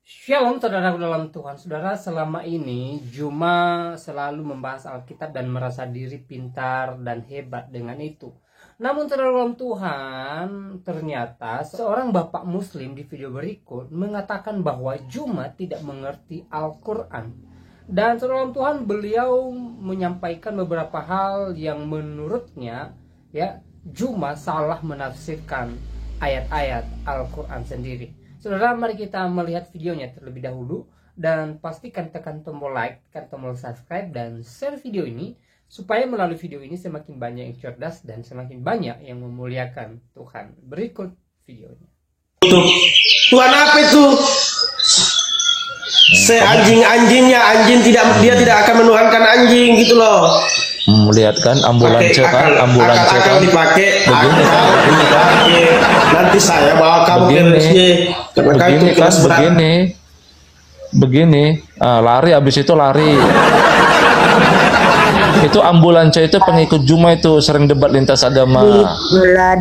Shalom saudara dalam Tuhan. Saudara, selama ini Juma selalu membahas Alkitab dan merasa diri pintar dan hebat dengan itu. Namun saudara dalam Tuhan, ternyata seorang bapak muslim di video berikut mengatakan bahwa Juma tidak mengerti Al-Quran. Dan saudara dalam Tuhan, beliau menyampaikan beberapa hal yang menurutnya Juma salah menafsirkan ayat-ayat Al-Quran sendiri. Saudara, mari kita melihat videonya terlebih dahulu dan pastikan tekan tombol like, tekan tombol subscribe dan share video ini supaya melalui video ini semakin banyak yang cerdas dan semakin banyak yang memuliakan Tuhan. Berikut videonya. Tuhan apa itu? Anjing-anjingnya, dia tidak akan menuhankan anjing gitu loh. Melihatkan ambulans kan, dipakai begini, nanti saya bawa kamu ke RSJ. Begini, lari, habis itu lari. Itu ambulans itu pengikut Juma itu sering debat lintas agama.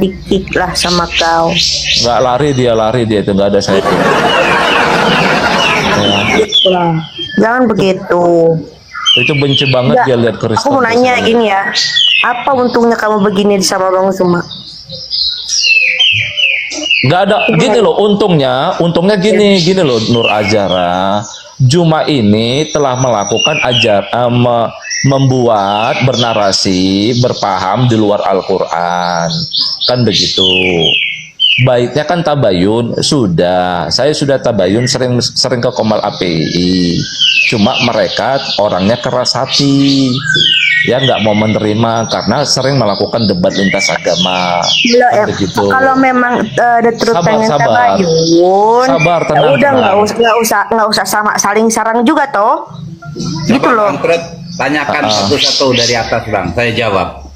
Dikit lah sama kau. Nggak lari dia itu nggak ada saya. Jangan begitu. Itu benci banget dia lihat Kristen. Aku mau nanya gini ya, apa untungnya kamu begini sama Bang Zuma? Nggak ada, gini loh, untungnya gini loh, Nur Ajara. Juma ini telah melakukan membuat bernarasi, berpaham di luar Al-Quran, kan begitu. Baiknya kan tabayun, saya sudah tabayun sering ke Komal API. Cuma mereka orangnya keras hati, ya nggak mau menerima karena sering melakukan debat lintas agama. Begitu. Kalau memang terus pengen tabayun, tenang, udah nggak usah sama saling sarang juga toh. Gitu loh. Tanyakan satu-satu dari atas Bang, saya jawab.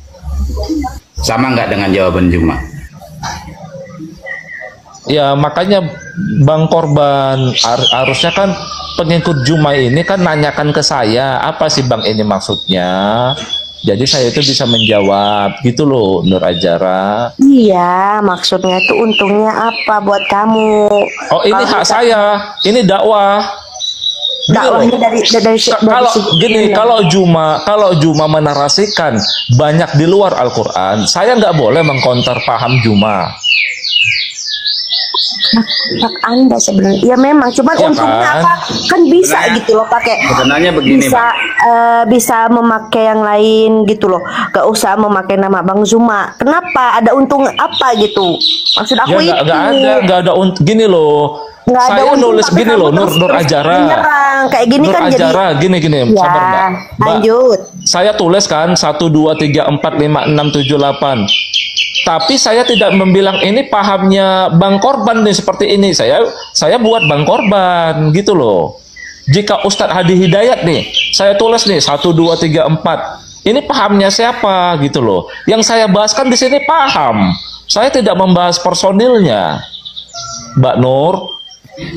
Sama nggak dengan jawaban Juma? Ya makanya Bang Korban harusnya kan pengikut Juma ini kan nanyakan ke saya apa sih Bang ini maksudnya, jadi saya itu bisa menjawab gitu loh Nur Ajara. Iya, maksudnya itu untungnya apa buat kamu? Oh ini hak saya, ini dakwah. Dakwahnya kalau Juma menarasikan banyak di luar Al-Quran, saya nggak boleh mengkonter paham Juma. Hak Anda sebenarnya, ya memang, cuman ya untungnya kan? Apa? Kan bisa gitu loh pakai. Sebenarnya begini, bisa memakai yang lain gitu loh, gak usah memakai nama Bang Zuma. Kenapa? Ada untung apa gitu? Maksud aku ya, itu. Gak ada gini loh. Saya nulis gini loh, Nur Ajara. Kayak gini Nur kan Ajara, jadi. Gini, Ya, sabar Mbak. Lanjut. Saya tulis kan 1, 2, 3, 4, 5, 6, 7, 8. Tapi saya tidak membilang ini pahamnya Bang Korban nih seperti ini. Saya buat Bang Korban gitu loh. Jika Ustadz Hadi Hidayat nih, saya tulis nih 1, 2, 3, 4. Ini pahamnya siapa gitu loh. Yang saya bahas kan di sini paham. Saya tidak membahas personilnya, Mbak Nur.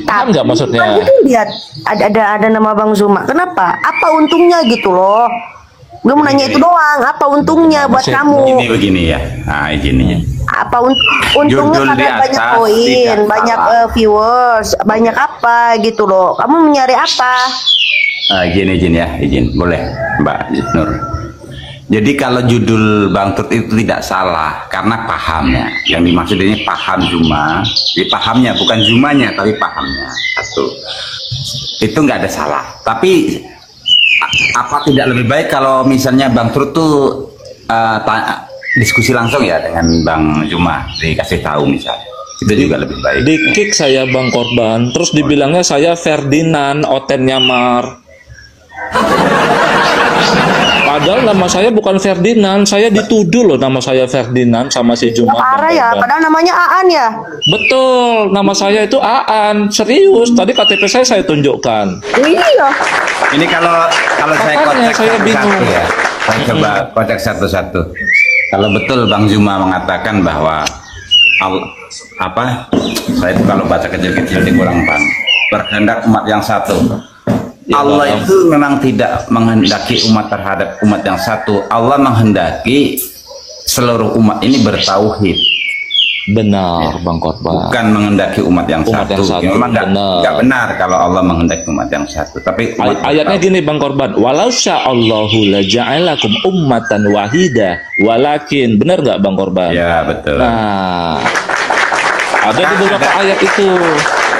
Paham nggak maksudnya? Kan lihat ada nama Bang Zuma. Kenapa? Apa untungnya gitu loh? Gue mau nanya itu doang, apa untungnya buat kamu? Begini ya, nah izininya. Apa untungnya karena banyak koin, banyak viewers, banyak apa gitu loh. Kamu mencari apa? Izin boleh Mbak Nur. Jadi kalau judul Bang Tut itu tidak salah karena pahamnya. Yang dimaksud ini paham Juma, jadi pahamnya bukan Jumanya tapi pahamnya. Satu, itu nggak ada salah. Tapi apa tidak lebih baik kalau misalnya Bang Trut tuh diskusi langsung ya dengan Bang Juma, dikasih tahu misalnya, itu juga lebih baik. Di-kick saya Bang Korban, terus dibilangnya saya Ferdinand Oten Nyamar. Padahal nama saya bukan Ferdinand, saya dituduh loh nama saya Ferdinand sama si Juma. Parah ya, padahal namanya Aan ya. Betul, nama saya itu Aan, serius. Tadi KTP saya tunjukkan. Iya. Ini kalau saya kocek satu-satu ya, saya coba kocek satu-satu. Kalau betul Bang Juma mengatakan bahwa saya itu kalau baca kecil-kecil kurang paham. Berkehendak umat yang satu. Ya, Allah itu memang tidak menghendaki umat terhadap umat yang satu. Allah menghendaki seluruh umat ini bertauhid. Benar, Bang Korban. Bukan menghendaki umat yang Umat yang satu. satu, Memang benar. nggak benar kalau Allah menghendaki umat yang satu. Tapi Ayatnya gini Bang Korban, walau sya'allahu la ja'alakum ummatan wahida, walakin, benar nggak Bang Korban? Ya betul. Nah, ada di beberapa ayat itu.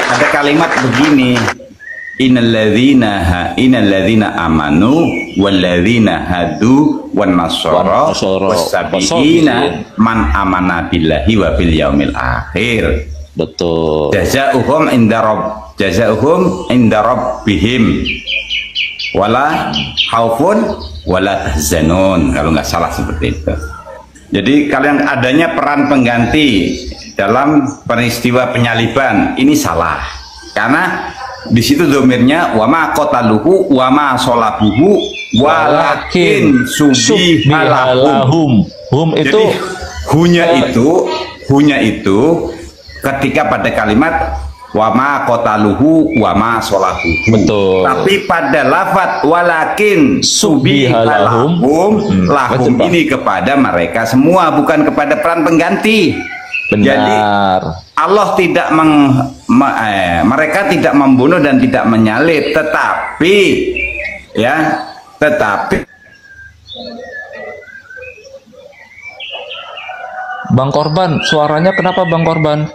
Ada kalimat begini, innalladzina amanu walladzina hadu wan nasara wassabiina man amana billahi wa bil yaumil akhir. Betul. Jazaohum inda rabbihim wala khaufun wala tahzanun, kalau nggak salah seperti itu. Jadi kalian adanya peran pengganti dalam peristiwa penyaliban ini salah, karena di situ domirnya wama qataluhu wama sholabuhu walakin subihalahum. Itu jadi hunya itu ketika pada kalimat wama qataluhu wama sholabuhu. Betul. Tapi pada lafaz walakin subihalahum, lahum ini kepada mereka semua, bukan kepada peran pengganti. benar. Jadi Allah tidak mereka tidak membunuh dan tidak menyalib, tetapi Bang Korban, suaranya kenapa Bang Korban?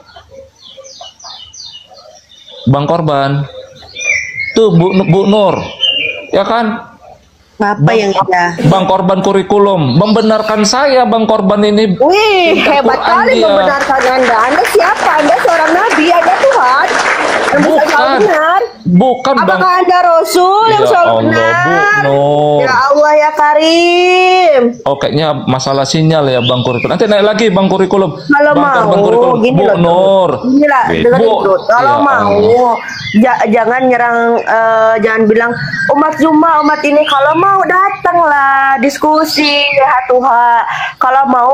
Bang Korban, tuh Bu Nur, ya kan? Apa yang ada? Bang Korban kurikulum membenarkan saya, Bang Korban ini. Wih, hebat Quran kali dia. membenarkan Anda. Anda siapa? Anda seorang nabi, Anda Tuhan. Yang bisa selalu benar. Bukan Bang. Apakah Anda Rasul yang Ya selalu Allah, benar? Bu Nur. Ya Allah ya Karim. Oh, kayaknya masalah sinyal ya Bang kurikulum. Nanti naik lagi Bang kurikulum. Kalau Bang mau, Korban kurikulum. gini Bu loh, Nur. Gini lah, dengerin Bu, dulu. Kalau ya mau, jangan nyerang, jangan bilang umat Zuma, umat ini. Kalau mau datanglah diskusi Tuhan. Kalau mau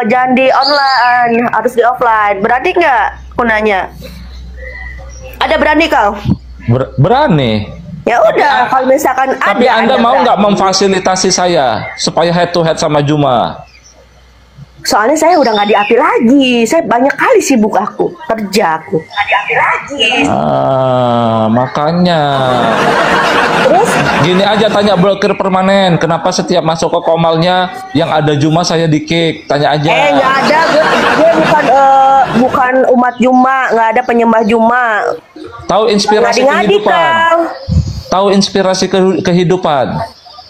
jangan di online, harus di offline. Berani nggak? Aku nanya. Ada berani kau? Berani. Ya udah, kalau misalkan ada. Tapi Anda mau berani. nggak memfasilitasi saya supaya head to head sama Juma? Soalnya saya udah nggak diapi lagi. Saya banyak kali sibuk kerja aku. Nggak diapi lagi. Makanya. Terus? Gini aja, tanya blokir permanen. Kenapa setiap masuk ke komalnya yang ada Juma saya di kick? Tanya aja. Nggak ada. Gue bukan umat Juma. Nggak ada penyembah Juma. Tahu inspirasi Ngadi-ngadi kehidupan. kau. Tahu inspirasi kehidupan.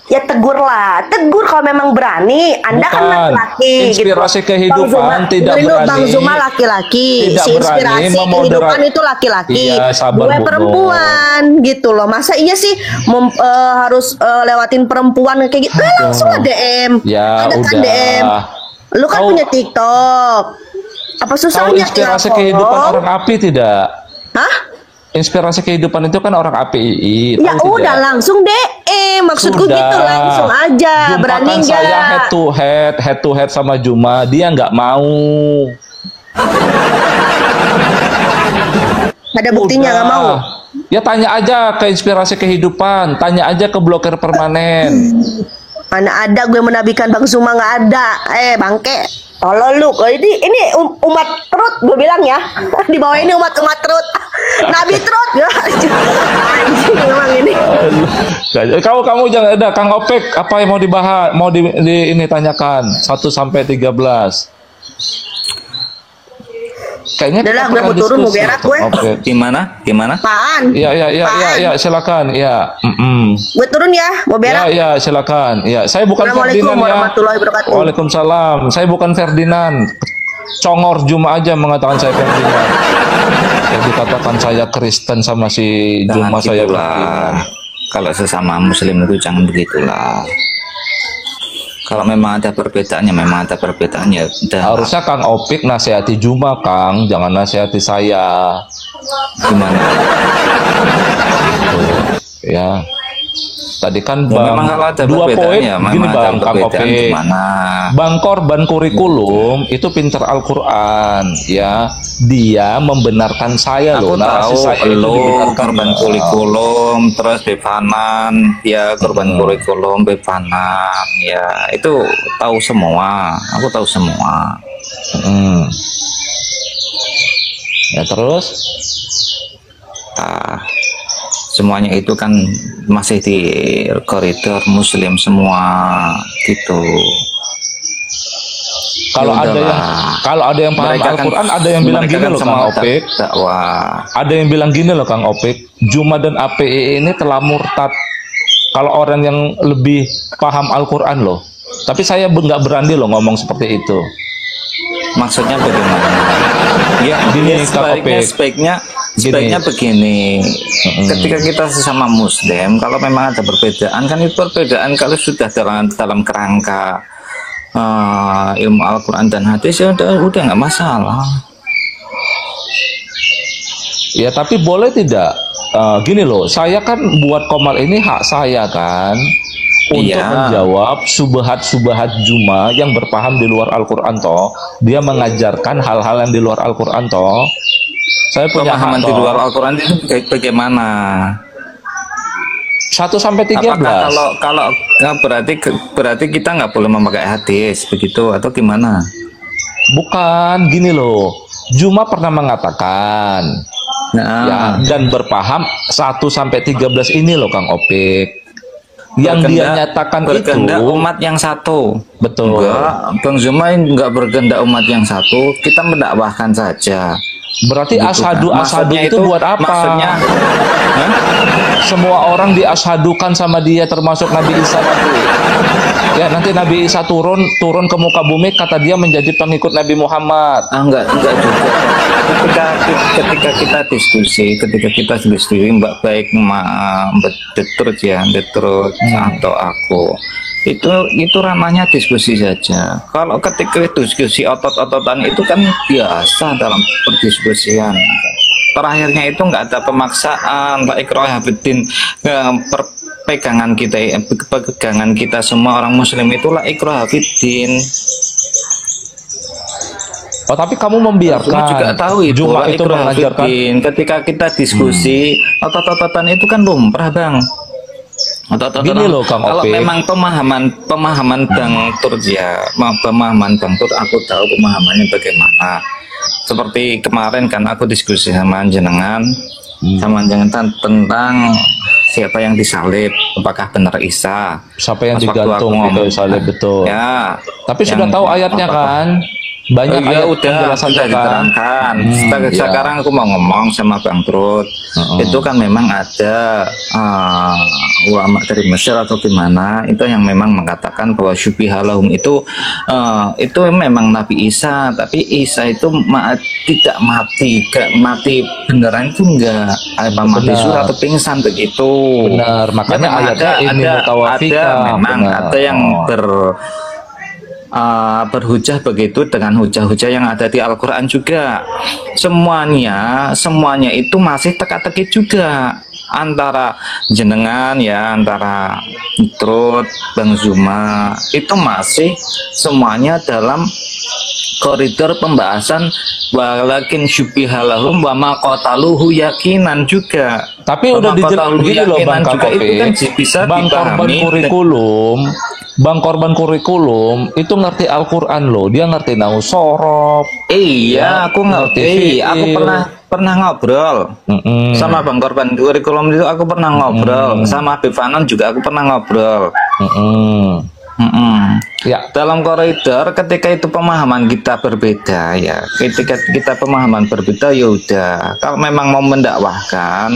Ya tegurlah, tegur kalau memang berani. Anda kan Bukan. laki-laki. Inspirasi gitu. kehidupan Bang Zuma, tidak dengerin dulu, berani. Bang Zuma laki-laki. Tidak Si inspirasi berani kehidupan itu laki-laki. Iya, sabar, Gue Bu. perempuan gitu loh. Masa iya sih harus lewatin perempuan kayak gitu? Langsung DM. Ya, ada kan udah. DM. Lu kan Tahu- punya TikTok. Apa Tahu susahnya? inspirasi tinggal kehidupan follow? orang api tidak? Hah? Inspirasi kehidupan itu kan orang API. Ya tahu udah tidak? langsung DM. Maksudku Sudah. gitu, langsung aja. Berani Jumpakan saya nggak? head to head sama Juma, dia nggak mau. Ada buktinya nggak mau? Ya tanya aja ke inspirasi kehidupan, tanya aja ke blokir permanen. Mana ada gue menabikan Bang Zuma, nggak ada. Bangke. Tolol lu. Ini umat terut gue bilang ya. Di bawah ini umat terut. Nabi terut. Anjing memang ini. Kamu jangan ada Kang Opek, apa yang mau dibahas? Mau ini tanyakan 1 sampai 13. Kayaknya Udah lah, kita gue mau pernah turun, mau diskusi. berak gue. Oke. Gimana? Apaan? Iya, silakan. Iya. Gue turun ya, mau berak. Ya, silakan. Ya, saya bukan Assalamualaikum Ferdinand ya. warahmatullahi wabarakatuh. Waalaikumsalam. Saya bukan Ferdinand. Congor Juma aja mengatakan saya Ferdinand. Jadi katakan saya Kristen sama si Juma Jangan saya gitulah. Ferdinand. Kalau sesama muslim itu jangan begitulah. Kalau memang ada perbedaannya, memang ada perbedaannya. Udah. Harusnya Kang Opik nasihati Juma, Kang, jangan nasihati saya. Gimana? Ya. Tadi kan Ya, Bang memang kalau ada dua poin perbedaannya, gini memang ada Bang Kang perbedaan Opik. gimana? Bang Korban kurikulum itu pinter Al-Qur'an ya. Dia membenarkan saya Aku loh. Narasi tahu saya itu lo dibenarkan. korban kurikulum, terus Bevanan, ya korban kurikulum, Bevanan, ya itu tahu semua. Aku tahu semua. Ya terus Nah, semuanya itu kan masih di koridor muslim semua gitu. kalau Ya ada yang udahlah. kalau ada yang paham Mereka kan- Al-Qur'an, ada yang bilang mereka gini kan loh semua Kang Opik. dakwah. Ada yang bilang gini loh Kang Opik, Juma dan API ini telah murtad kalau orang yang lebih paham Al-Qur'an loh. Tapi saya nggak berani loh ngomong seperti itu. Maksudnya bagaimana? Ya, Gini, ya, Kak Opik. sebaiknya begini. Ketika kita sesama Muslim, kalau memang ada perbedaan, kan itu perbedaan kalau sudah dalam kerangka ilmu Al-Quran dan hadis ya udah nggak masalah. Ya tapi boleh tidak? Gini loh, saya kan buat Komal ini hak saya kan untuk Iya. menjawab subhat-subhat Juma yang berpaham di luar Al-Quran toh. Dia mengajarkan hal-hal yang di luar Al-Quran toh. Saya punya Pemahaman hak di toh. luar Al-Quran itu bagaimana? 1 sampai 13. Apakah kalau nah, berarti kita nggak boleh memakai hadis begitu atau gimana? Bukan, gini loh. Juma pernah mengatakan Nah, ya, dan berpaham 1 sampai 13 ini loh Kang Opik. Yang dia nyatakan itu berkehendak umat yang satu. betul. Enggak, Bang Zuma enggak berkehendak umat yang satu. Kita mendakwahkan saja. Berarti Gitu asyhadu kan. asyhadu Maksudnya itu buat apa? Maksudnya, hah? Semua orang diashadukan sama dia termasuk Nabi Isa nanti. Ya nanti Nabi Isa turun ke muka bumi, kata dia menjadi pengikut Nabi Muhammad. Enggak juga. Ketika kita diskusi Mbak baik Mbak Detrut atau aku itu ranahnya diskusi saja. Kalau ketika diskusi otot-ototan itu kan biasa dalam perdiskusian. Terakhirnya itu nggak ada pemaksaan, la ikraha fiddin. Pegangan kita semua orang muslim itu la ikraha fiddin. Oh tapi kamu membiarkan. Kamu juga tahu itu, Juma itu mengajarkan. ketika kita diskusi otot-ototan itu kan lumrah Bang. Gini loh, Kang Kalau Opik. memang pemahaman Bang Tur ya, pemahaman Bang Tur aku tahu pemahamannya bagaimana. Seperti kemarin kan aku diskusi sama jenengan tentang siapa yang disalib, apakah benar Isa? Siapa yang Pas waktu digantung aku ngomong, itu salib betul. Ya. Tapi sudah yang tahu ayatnya apa- kan? Banyak ya ayat udah penjelasannya sudah kan? diterangkan. iya. Sekarang aku mau ngomong sama Bang Trud. Itu kan memang ada ulama dari Mesir atau gimana itu yang memang mengatakan bahwa syubihalahum itu memang Nabi Isa, tapi Isa itu tidak mati, gak mati beneran itu enggak, apa mati Benar. surah atau pingsan begitu. Benar, makanya memang ayatnya ini mutawafika. memang Benar. ada yang berhujah begitu dengan hujah-hujah yang ada di Al-Quran juga. Semuanya itu masih teka-teki juga antara jenengan ya, antara Trud, Bang Zuma itu masih semuanya dalam koridor pembahasan walakin syubihalahum wa ma qataluhu yakinan juga. Tapi udah dijelasin gini loh Bang juga Kakopik, itu kan bisa Bang korban kurikulum, Bang korban kurikulum itu ngerti Al-Quran loh, dia ngerti nahu sorob. Iya, aku ngerti. Aku pernah ngobrol sama Bang korban kurikulum itu. Aku pernah ngobrol sama Habib Fanon juga. Aku pernah ngobrol. Ya. Dalam koridor ketika itu pemahaman kita berbeda ya. Ketika kita pemahaman berbeda ya udah. Kalau memang mau mendakwahkan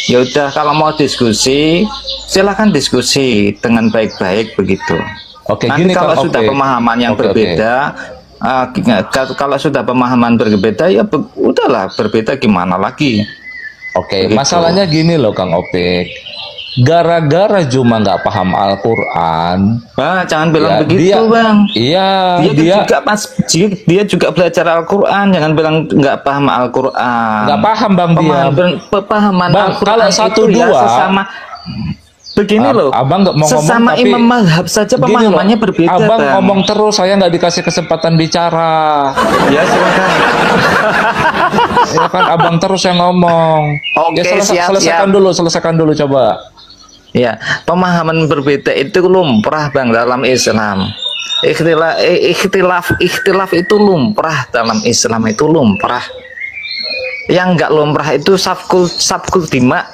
ya udah. Kalau mau diskusi silahkan diskusi dengan baik-baik begitu. Oke, Nanti gini kalau Kang sudah Opik. pemahaman yang Oke. berbeda, kalau sudah pemahaman berbeda ya udahlah, berbeda gimana lagi. Oke, Begitu. masalahnya gini loh Kang Opik. Gara-gara Juma nggak paham Al-Quran, Jangan bilang ya, begitu Bang. Iya, Dia juga juga belajar Al-Quran. Jangan bilang nggak paham Al-Quran. nggak paham Bang dia. Pemahaman Bang, Al-Quran kalau itu 1-2, ya sesama. Begini loh, Abang nggak mau ngomong, sesama tapi imam mazhab saja gini loh, pemahamannya berbeda. Abang Bang. ngomong terus, saya nggak dikasih kesempatan bicara. Ya silakan. Ya kan, Abang terus yang ngomong. Oke, Ya selesaikan dulu coba. Ya, pemahaman berbeda itu lumrah Bang dalam Islam. Ikhtilaf itu lumrah dalam Islam, itu lumrah. yang nggak lumrah itu sabkul dima.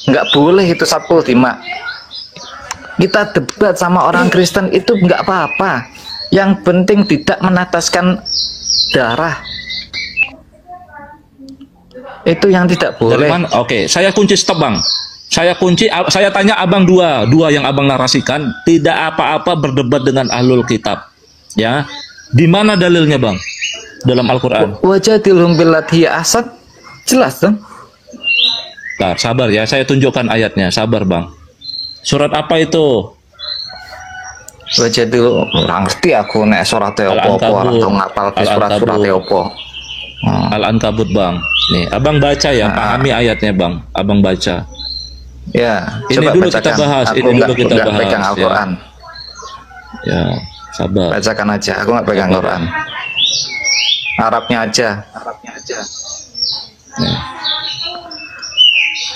Nggak boleh itu sabkul dima. Kita debat sama orang Kristen itu nggak apa-apa. Yang penting tidak menetaskan darah. Itu yang tidak boleh. Oke, saya kunci stop bang. Saya tanya abang dua yang abang narasikan tidak apa-apa berdebat dengan ahlul kitab. Ya, di mana dalilnya bang? Dalam Al-Quran. Wajadilhum billati asad, jelas dong. Nah, sabar ya, saya tunjukkan ayatnya. Sabar bang. Surat apa itu? Wajadil, orang ngerti aku nek surat apa orang tau ngapal ke surat apa. Al-Ankabut bang. Nih, abang baca ya, pahami ayatnya bang. Abang baca. Ya, ini coba dulu bacakan. kita bahas. Aku Ini dulu kita bahas. pegang Al-Quran. Ya, sabar. Bacakan aja. Aku nggak pegang Quran. Arabnya aja. Nih.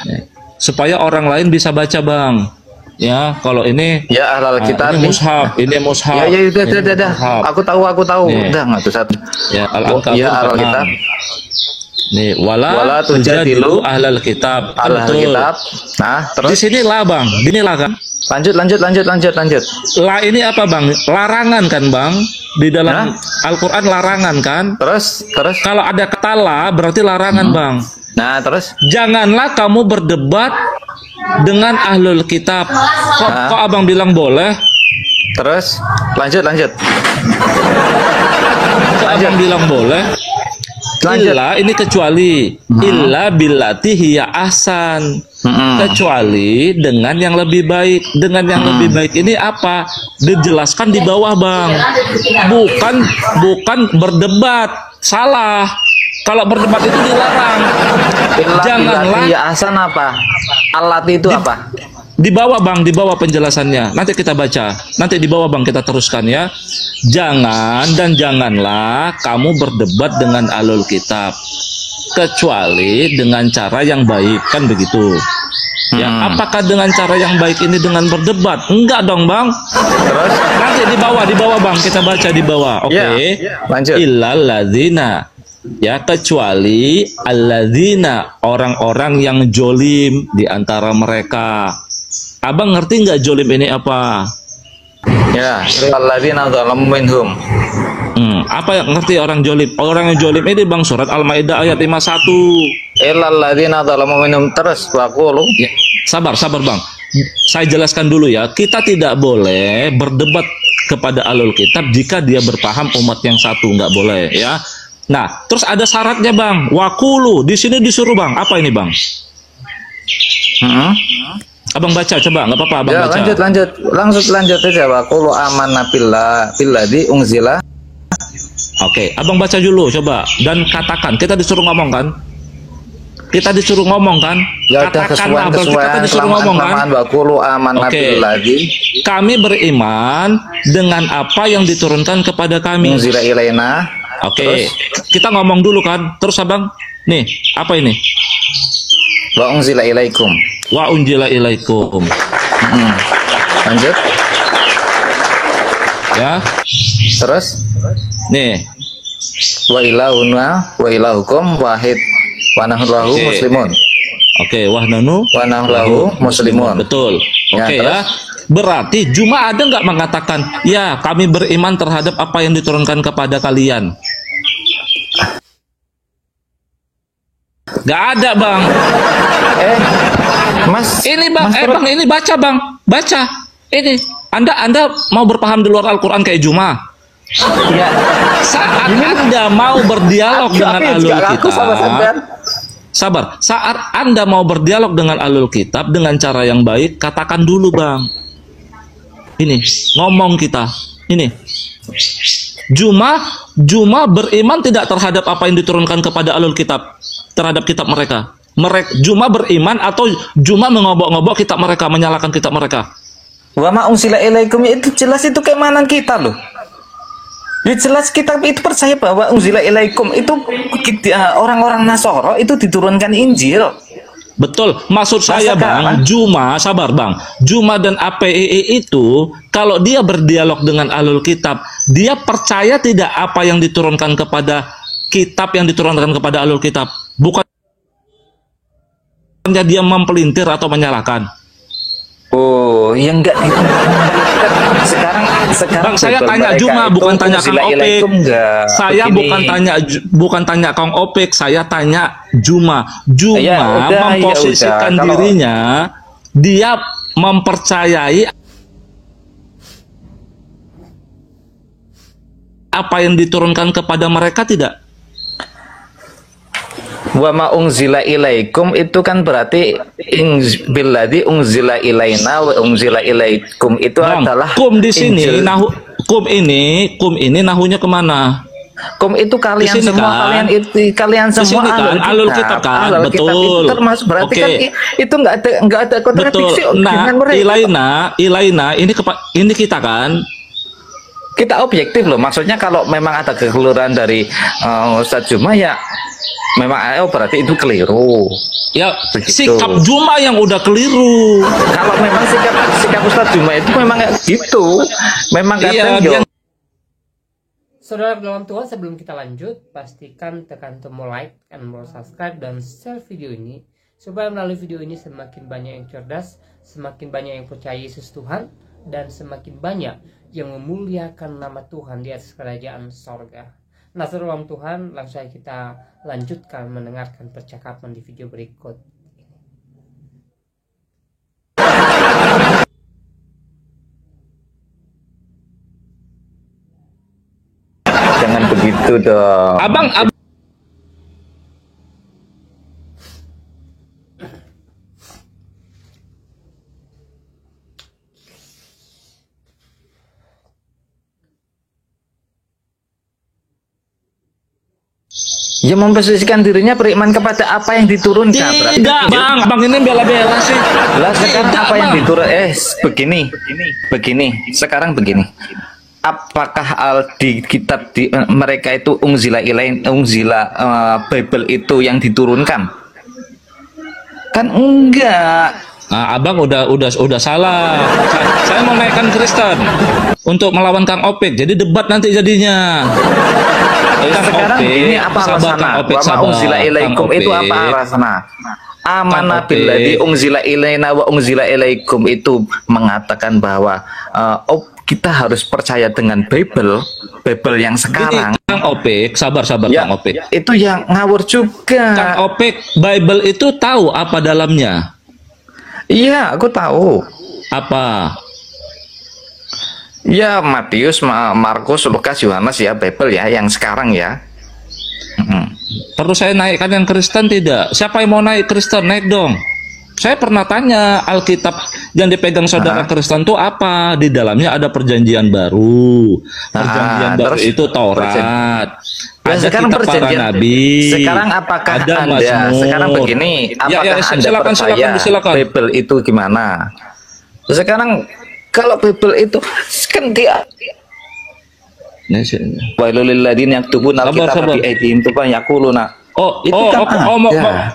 Nih. Supaya orang lain bisa baca bang. Ya, kalau ini ya ahlal kitab ini mushaf, ini mushaf. Ya udah. Aku tahu. Nih. Udah nggak tuh satu. Ya, Al-Ankabut. Ya ahlal kitab. Nih, wala tujadilu ahlal kitab. Ahlal kitab. Nah, terus di sini lah bang, inilah kan. Lanjut. La ini apa bang? Larangan kan bang? Di dalam Al-Quran larangan kan? Terus. Kalau ada kata la berarti larangan bang. Nah, terus. Janganlah kamu berdebat dengan ahlul kitab. Kok abang bilang boleh? Terus lanjut. Kok abang bilang boleh? Illa ini kecuali illa billati hiya ahsan. Kecuali dengan yang lebih baik. Dengan yang lebih baik ini apa? Dijelaskan di bawah bang. Bukan berdebat. Salah. Kalau berdebat itu dilarang. Janganlah. Ya ahsan apa? Alat itu apa? Di bawah bang, di bawah penjelasannya. Nanti kita baca. Nanti di bawah bang kita teruskan ya. Janganlah kamu berdebat dengan ahlul kitab kecuali dengan cara yang baik, kan begitu. Ya, apakah dengan cara yang baik ini dengan berdebat? Enggak dong bang. Terus nanti di bawah bang kita baca di bawah. Oke. Lanjut. Illal ladzina, ya, kecuali alladzina, orang-orang yang jolim di antara mereka. Abang ngerti nggak jolim ini apa? Ya, alladzina dzalamu minhum. Apa yang ngerti orang jolim? Orang yang jolim ini bang, surat Al-Maidah ayat 51. Illalladzina dzalamu minhum. Terus waqulu. Ya, sabar bang. Saya jelaskan dulu ya. Kita tidak boleh berdebat kepada ahlul kitab jika dia berpaham umat yang satu, nggak boleh ya. Nah, terus ada syaratnya bang. Waqulu, di sini disuruh bang. Apa ini bang? Abang baca, coba, nggak apa-apa abang ya, baca. Lanjut aja. Waqulu amanna billadzi unzila. Oke, abang baca dulu, coba, dan katakan. Kita disuruh ngomong kan? Ya, katakanlah, kita disuruh ngomong kan? Waqulu amanna billadzi. Kami beriman dengan apa yang diturunkan kepada kami. Unzila ilaina. Oke, kita ngomong dulu kan? Terus abang, nih, apa ini? Wa unzila ilaikum. Wa unzila ilaikum. Lanjut. Ya. Terus nih. Wa ilahuna wa ilahukum wahid wa nahnu lahu muslimun. Oke, wa nahnu lahu muslimun. Betul. Oke ya. Berarti Juma ada nggak mengatakan, ya kami beriman terhadap apa yang diturunkan kepada kalian? Nggak ada bang. Mas. Ini bang, bang ini baca bang, baca. Ini, Anda mau berpaham di luar Al-Quran kayak Juma? Ya. Saat Anda mau berdialog dengan ahlul kitab, sabar. Saat Anda mau berdialog dengan ahlul kitab dengan cara yang baik, katakan dulu bang. Ini ngomong kita. Ini Juma beriman tidak terhadap apa yang diturunkan kepada ahlul kitab, terhadap kitab mereka. Juma beriman atau Juma mengobok-ngobok kitab mereka, menyalahkan kitab mereka. Wa ma unsila ilaikum itu jelas itu keimanan kita loh. Ya jelas kita itu percaya bahwa unzila ilaikum itu orang-orang Nasoro itu diturunkan Injil. Betul, maksud saya bang, Juma, sabar bang, Juma dan APII itu kalau dia berdialog dengan ahlul kitab, dia percaya tidak apa yang diturunkan kepada kitab yang diturunkan kepada ahlul kitab. Bukannya dia mempelintir atau menyalahkan. Oh, ya enggak. Sekarang Bang, saya Bible tanya mereka Juma, itu bukan tanya Kang Opik. Unzila enggak. Saya Begini. bukan tanya Kang Opik, saya tanya Juma. Juma Ya udah, memposisikan ya udah. Kalau- dirinya, dia mempercayai apa yang diturunkan kepada mereka tidak? Wa ma unzila ilaikum itu kan berarti billadzi unzila ilaina wa unzila ilaikum itu Bang, adalah kum di sini Injil. kum ini nahunya kemana? Kum itu kalian Di sini semua, kan? kalian Di semua sini kan? Ahlul kitab kan? Ahlul kitab Betul. itu termasuk berarti Oke. kan itu enggak ada kontradiksi Betul. Nah, dengan mereka. Ilaina ini kita kan? Kita objektif loh, maksudnya kalau memang ada kekeliruan dari Ustadz Juma ya memang berarti itu keliru. Ya, Begitu. sikap Juma yang udah keliru. Kalau memang sikap Ustadz Juma itu memang kayak gitu, memang Iya, kadang dia Saudara dalam Tuhan, sebelum kita lanjut, pastikan tekan tombol like, tombol subscribe, dan share video ini supaya melalui video ini semakin banyak yang cerdas, semakin banyak yang percaya Yesus Tuhan, dan semakin banyak yang memuliakan nama Tuhan di atas kerajaan sorga. Nah, saudara dalam Tuhan, langsung saja kita lanjutkan mendengarkan percakapan di video berikut. jangan begitu dong. Abang Ya memposisikan dirinya beriman kepada apa yang diturunkan. Berarti tidak, Bang. Abang ini bela-bela sih. Lah sekarang Tidak, apa yang Bang. diturun? Begini. Sekarang begini. Apakah di kitab mereka itu unzila Bible itu yang diturunkan? Kan enggak. Nah, Abang udah salah. Saya mau naikkan Kristen untuk melawan Kang Opik. Jadi debat nanti jadinya. Nah, sekarang ini apa sabar, alasannya? Kang Opik, Wa ma sabar, unzila ilaikum Kang itu Opik. apa alasannya? Amanah Kang Opik. billadzi unzila ilaina wa unzila ilaikum itu mengatakan bahwa kita harus percaya dengan Bible yang Gini, sekarang. Kang Opik, sabar Ya, Kang Opik. itu yang ngawur juga. Kang Opik, Bible itu tahu apa dalamnya? Iya, aku tahu. Apa? Ya, Matius, Markus, Lukas, Yohanes ya, Bible ya, yang sekarang ya. Perlu saya naikkan yang Kristen tidak? Siapa yang mau naik Kristen? Naik dong. Saya pernah tanya Alkitab yang dipegang saudara Kristen itu apa? Di dalamnya ada perjanjian baru. Perjanjian baru terus itu Taurat. Ya, Ada sekarang kitab para perjanjian. nabi. Sekarang apakah ada Anda Mazmur. sekarang begini, apakah Anda percaya silakan. Bible itu gimana? Sekarang kalau Bible itu kan dia wailul lil ladzina yaktubuna Sabar, alkitaba sabar. bi aydihim tuban yaquluna.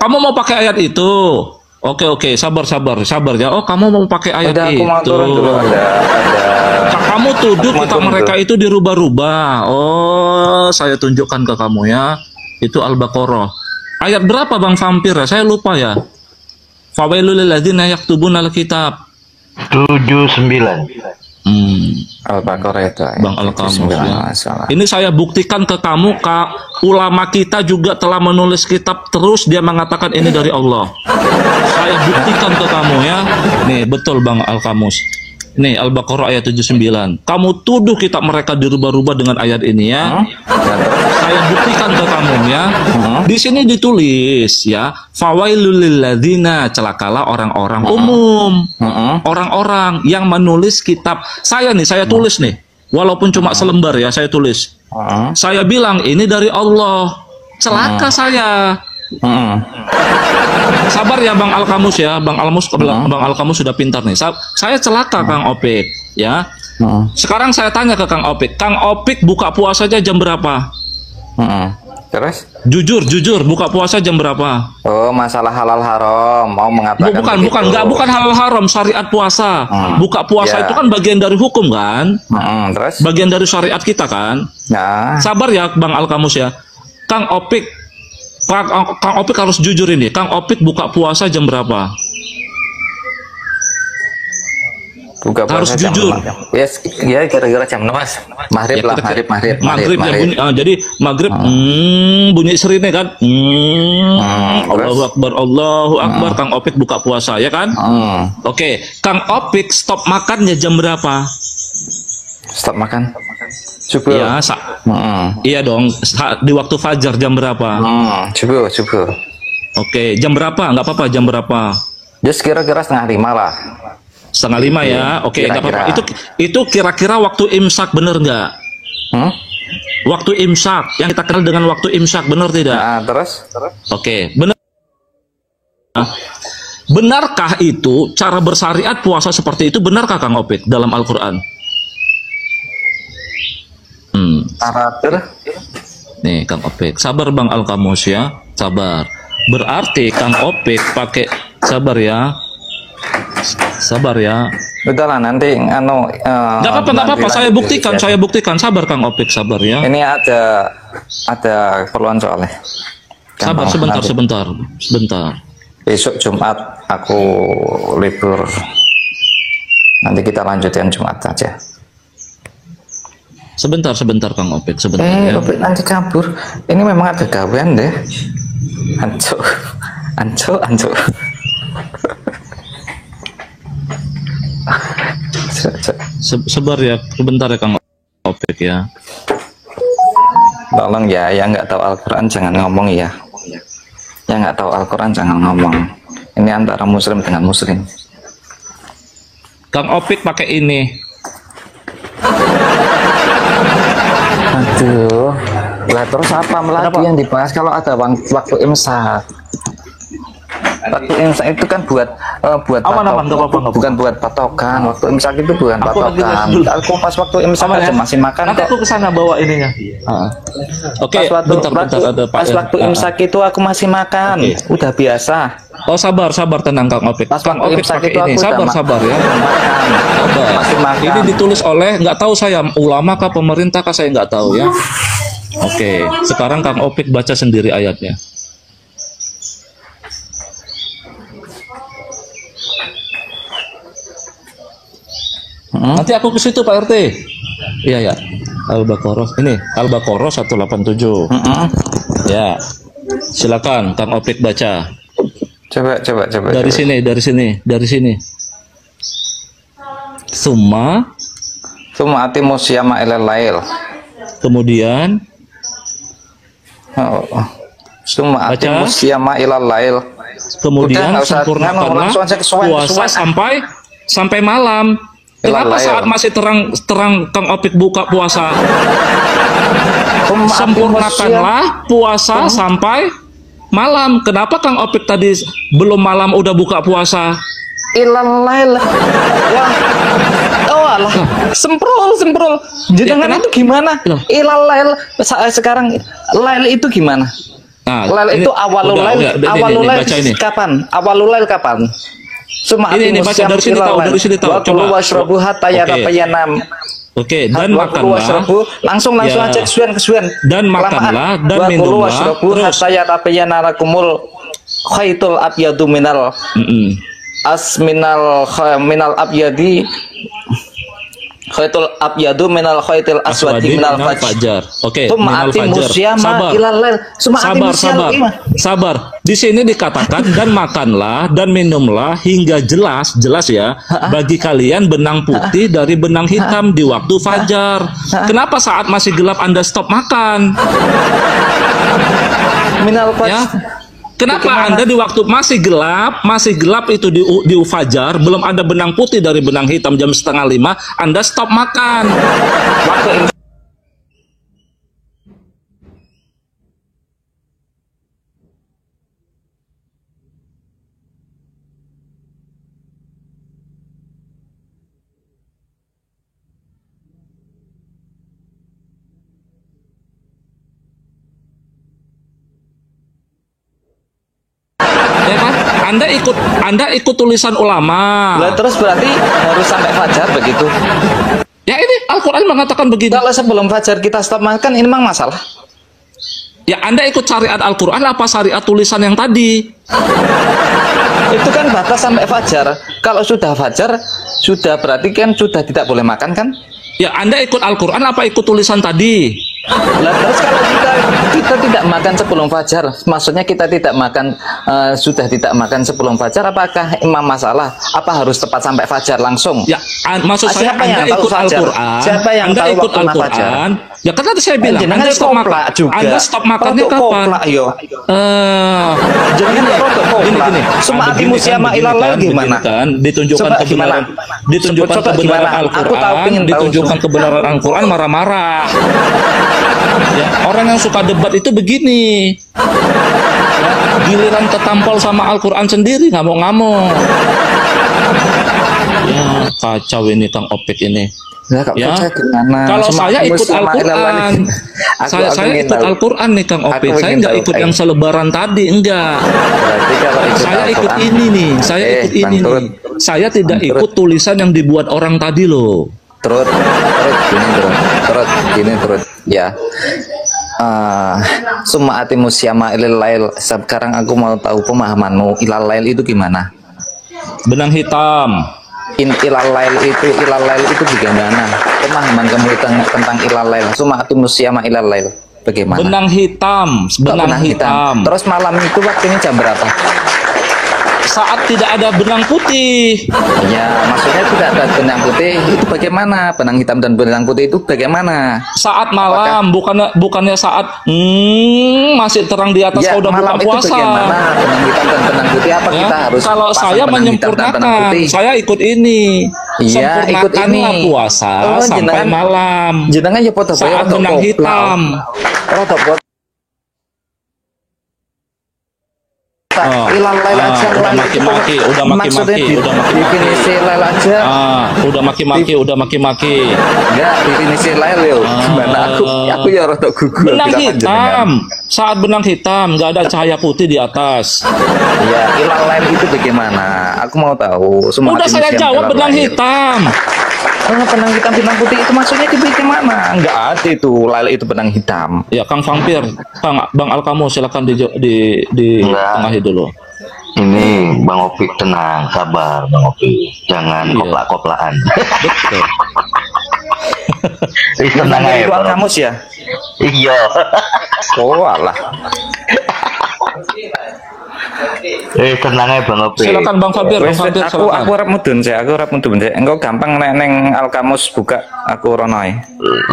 Kamu mau pakai ayat itu? Oke, sabar ya. Oh, kamu mau pakai ayat Udah, aku mau itu. turun dulu. Ada. Kamu tuduh Aku mau kita turun mereka dulu. itu dirubah-rubah. Oh, saya tunjukkan ke kamu ya. Itu Al-Baqarah. Ayat berapa Bang Vampir ya? Saya lupa ya. Fawailul lil ladzina yaktubuna alkitab. 79. Al-Baqarah itu. Bang Al-Kamus ya. Salah. Ini saya buktikan ke kamu, ulama kita juga telah menulis kitab, terus dia mengatakan ini dari Allah. Saya buktikan ke kamu ya. Nih, betul Bang Al-Kamus. Nih, Al-Baqarah ayat 79. Kamu tuduh kitab mereka dirubah-rubah dengan ayat ini ya. Saya buktikan ke kamu ya. Di sini ditulis ya, fawailul lil ladzina, celakalah orang-orang umum. Orang-orang yang menulis kitab. Saya tulis nih. Walaupun cuma selembar ya, saya tulis. Saya bilang ini dari Allah. Celaka saya. Sabar ya Bang Al-Kamus ya. Bang Al-Kamus sudah pintar nih. Saya celaka Kang Opik ya. Sekarang saya tanya ke Kang Opik. Kang Opik buka puasanya jam berapa? Terus? Jujur, buka puasa jam berapa? Oh, masalah halal haram mau mengatakan Bukan halal haram, syariat puasa. Buka puasa Ya. itu kan bagian dari hukum kan? Terus? Bagian dari syariat kita kan? Nah, Sabar ya Bang Al-Kamus ya. Kang Opik, Kang Opik harus jujur ini. Kang Opik buka puasa jam berapa? Buka puasa Harus jam jujur. 6. Yes, ya kira-kira jam 6 Mas. Maghrib Ya, lah, maghrib ya bunyi, jadi maghrib bunyi serine kan. Allahu Akbar, Kang Opik buka puasa ya kan? Oke, Kang Opik stop makannya jam berapa? Stop makan. Subuh. Iya, iya dong. Di waktu fajar jam berapa? Subuh. Oke, jam berapa? Nggak apa-apa, jam berapa? Just kira-kira 4:30 lah. 4:30 ya. Oke, nggak apa-apa. Itu kira-kira waktu imsak bener nggak? Waktu imsak yang kita kenal dengan waktu imsak bener tidak? Nah, terus? Oke, benar. Benarkah itu cara bersyariat puasa seperti itu? Benarkah Kang Opik dalam Al-Quran? Nih Kang Opik, sabar Bang Al-Kamus ya, sabar. Berarti Kang Opik pakai sabar ya. Sabar ya. Udahlah nanti nggak apa-apa, saya buktikan. Sabar Kang Opik, sabar ya. Ini ada keperluan soalnya. Sabar sebentar. Besok Jumat aku libur. Nanti kita lanjutin Jumat aja. Sebentar Kang Opik, sebentar ya. Opik nanti kabur. Ini memang ada gawean deh. Anco. Sebar ya, sebentar ya Kang Opik ya. Tolong ya, yang nggak tahu Al-Quran jangan ngomong ya. Yang nggak tahu Al-Quran jangan ngomong. Ini antara Muslim dengan Muslim. Kang Opik pakai ini. Aduh, lah terus apa lagi yang dibahas kalau ada waktu imsak? Waktu imsak itu kan buat bukan buat patokan. Waktu imsak itu bukan patokan. Aku pas waktu imsak aja masih makan. Nanti aku kesana bawa ininya. Oke, bentar ada Pak. Pas waktu imsak itu aku masih makan. Udah biasa. Oh sabar tenang Kang Opik. Kang Opik pakai ini. Sabar ya. Sabar. Ini ditulis oleh nggak tahu saya ulama kah pemerintah kah saya nggak tahu ya. Oke, sekarang Kang Opik baca sendiri ayatnya. Nanti aku ke situ Pak RT. Iya ya. Al-Baqarah. Ini Al-Baqarah 187. Ya. Silakan Kang Opik baca. Coba. Dari sini. Summa atimus syiyama ilal lail. Kemudian Summa atimus syiyama ilal lail. Kemudian sempurnakanlah puasa sampai malam. Kenapa saat masih terang Kang Opik buka puasa? Sempurnakanlah puasa sampai malam. Kenapa Kang Opik tadi belum malam udah buka puasa? Ilal-lail. Oh alah, semprol. Jangan itu gimana? Ilal-lail sekarang lail itu gimana? Lail itu awalul lail kapan? Awalul lail kapan? Ini baca dari sini tahu. Coba. Oke, dan makanlah. Langsung aja kesuwen. Dan makanlah dan minumlah. Terus. Khaitul abyadu minal minal abyadi. Khaitul abyadu minal khaitil aswadi minal fajr. Oke, minal fajr. Sabar. Di sini dikatakan dan makanlah dan minumlah hingga jelas ya bagi kalian benang putih dari benang hitam di waktu fajar. Kenapa saat masih gelap Anda stop makan? Minal fajr. Ya. Kenapa Anda di waktu masih gelap itu di fajar, belum ada benang putih dari benang hitam jam 4:30, Anda stop makan? Waktu Anda ikut tulisan ulama. Lah terus berarti harus sampai fajar begitu. Ya ini Al-Quran mengatakan begini. Kalau sebelum fajar kita stop makan, ini memang masalah. Ya Anda ikut syariat Al-Quran apa syariat tulisan yang tadi? Itu kan batas sampai fajar. Kalau sudah fajar, sudah berarti kan sudah tidak boleh makan kan? Ya Anda ikut Al-Quran apa ikut tulisan tadi? Lah terus kalau kita tidak makan sebelum fajar, maksudnya kita tidak makan sudah tidak makan sebelum fajar, apakah imam masalah? Apa harus tepat sampai fajar langsung? Ya, maksud saya Siapa yang Anda tahu ikut fajar? Al-Quran. Siapa yang Anda tahu ikut waktu fajar? Al-Quran. Ya kan tadi saya bilang Jenengan Anda stop makan. koplak juga. Anda stop makannya Rodok kapan? koplak, yo. Jenengan Gini, rodok koplak. Suma Ada ati gini musyama begini ilallah begini gimana? kan, ditunjukkan Coba kebenaran, gimana? ditunjukkan Coba kebenaran gimana? Aku tahu, Al-Quran, pengen tahu. ditunjukkan kebenaran Al-Quran marah-marah. Ya, orang yang suka debat itu begini. Ya, giliran ketampol sama Al-Quran sendiri ngamuk-ngamuk. Ya, kacau ini Kang Opik ini. Ya, Ya. gimana? Kalau Suma saya ati ikut musyama ilallah. Al-Quran, saya ingin ikut tahu. Al-Quran nih Kang Opik. Aku Saya ingin nggak tahu, ikut yang selebaran tadi, enggak. Berarti kalau ikut Saya ikut Al-Quran- ini nih, saya ikut Bang ini Turut. nih. Saya tidak Bang Turut. ikut tulisan yang dibuat orang tadi loh. Terus gini terus ya. Summa ati musyama ilal lail. Sekarang aku mau tahu pemahamanmu ilal lail itu gimana? Benang hitam. Ilal lail itu bagaimana? Pemahaman kamu tentang ilal lail. Summa ati musyama ilal lail. Bagaimana? Benang hitam, Kok benang hitam. Terus malam itu waktunya jam berapa? Saat tidak ada benang putih. Ya, maksudnya tidak ada benang putih itu bagaimana? Benang hitam dan benang putih itu bagaimana? Saat malam, bukannya saat masih terang di atas Ya, kau udah buka malam itu puasa. bagaimana? Benang hitam dan benang putih apa Ya, kita harus kalau pasang saya benang hitam dan benang menyempurnakan, putih? saya ikut ini. Iya, ikut Sempurnakanlah ini. puasa sampai malam. Jenengan ya foto Saat benang hitam. Ilal lail aja. Udah maki-maki, udah Maksudnya maki-maki, udah maki-maki. definisi lail aja. Udah maki-maki, udah maki-maki. Enggak, definisi lail yo. Gimana aku ya rada gugur. Benang bilang hitam. Saat benang hitam, nggak ada cahaya putih di atas. Ya, ilal lail itu bagaimana? Aku mau tahu. Udah saya jawab benang hitam. Benang hitam, benang putih itu maksudnya di mana? Enggak ada itu. Lail itu benang hitam. Ya, Kang Vampir, Bang Alkamo silakan di Enggak. tengahi dulu. Ini Bang Opik tenang, sabar Bang Opik. Jangan Iya. koplak-koplakan. Betul. Tenang aja Itu Bang Opik. kamus ya? Iya. Oh alah. Tenang aja Bang Opik. Silakan Bang Vampir, Bang Wes, Vampir aku silakan. arep mudun sih, aku arep mudun sih. Engko gampang neng Alkamus buka aku rono ae.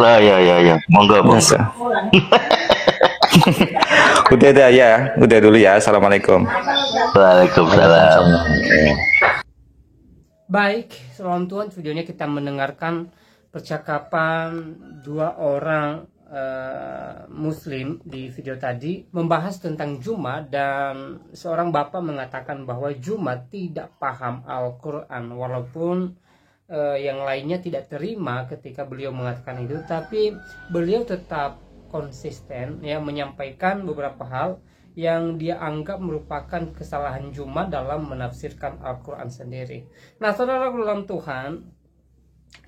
Lah ya. Monggo Bang. Biasa. Udah dulu ya. Assalamualaikum. Waalaikumsalam. Baik, salam Tuhan, videonya kita mendengarkan percakapan dua orang Muslim di video tadi membahas tentang Jumat, dan seorang bapak mengatakan bahwa Jumat tidak paham Al-Quran, walaupun yang lainnya tidak terima ketika beliau mengatakan itu, tapi beliau tetap konsisten ya menyampaikan beberapa hal yang dia anggap merupakan kesalahan Jumat dalam menafsirkan Al-Quran sendiri. Nah, saudara dalam Tuhan,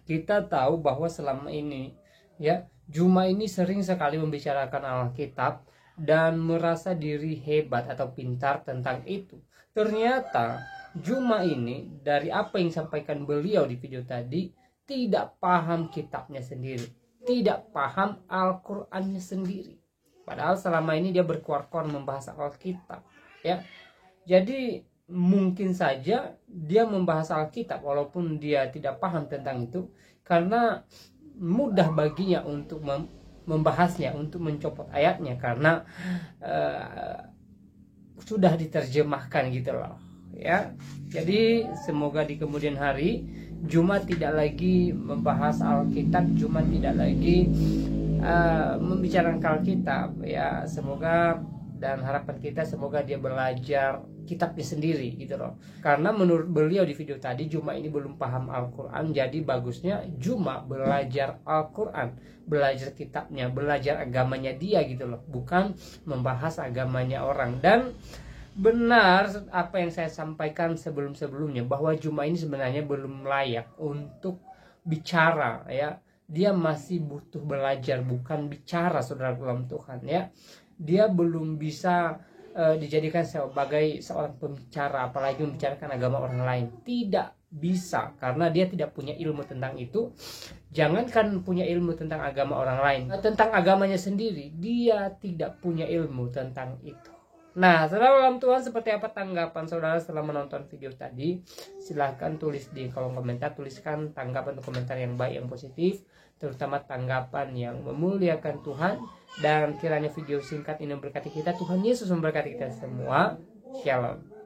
kita tahu bahwa selama ini ya Jumat ini sering sekali membicarakan Alkitab dan merasa diri hebat atau pintar tentang itu. Ternyata Jumat ini dari apa yang disampaikan beliau di video tadi tidak paham kitabnya sendiri, tidak paham Al-Qur'annya sendiri. Padahal selama ini dia berkuar-kuar membahas Alkitab, ya. Jadi mungkin saja dia membahas Alkitab walaupun dia tidak paham tentang itu, karena mudah baginya untuk membahasnya, untuk mencopot ayatnya, karena sudah diterjemahkan gitu loh, ya. Jadi semoga di kemudian hari Jumat tidak lagi membahas Alkitab, Jumat tidak lagi membicarakan Alkitab, ya. Semoga, dan harapan kita semoga dia belajar kitabnya sendiri gitu loh. Karena menurut beliau di video tadi Jumat ini belum paham Al-Quran, jadi bagusnya Jumat belajar Al-Quran, belajar kitabnya, belajar agamanya dia gitu loh, bukan membahas agamanya orang. Dan benar apa yang saya sampaikan sebelum-sebelumnya, bahwa Jumat ini sebenarnya belum layak untuk bicara, ya. Dia masih butuh belajar, bukan bicara, saudara dalam Tuhan, ya. dia belum bisa dijadikan sebagai seorang pembicara, apalagi membicarakan agama orang lain. Tidak bisa, karena dia tidak punya ilmu tentang itu. Jangankan punya ilmu tentang agama orang lain, tentang agamanya sendiri dia tidak punya ilmu tentang itu. Nah, saudara dalam Tuhan, seperti apa tanggapan saudara setelah menonton video tadi? Silahkan tulis di kolom komentar, tuliskan tanggapan atau komentar yang baik, yang positif, terutama tanggapan yang memuliakan Tuhan. Dan kiranya video singkat ini memberkati kita. Tuhan Yesus memberkati kita semua. Shalom.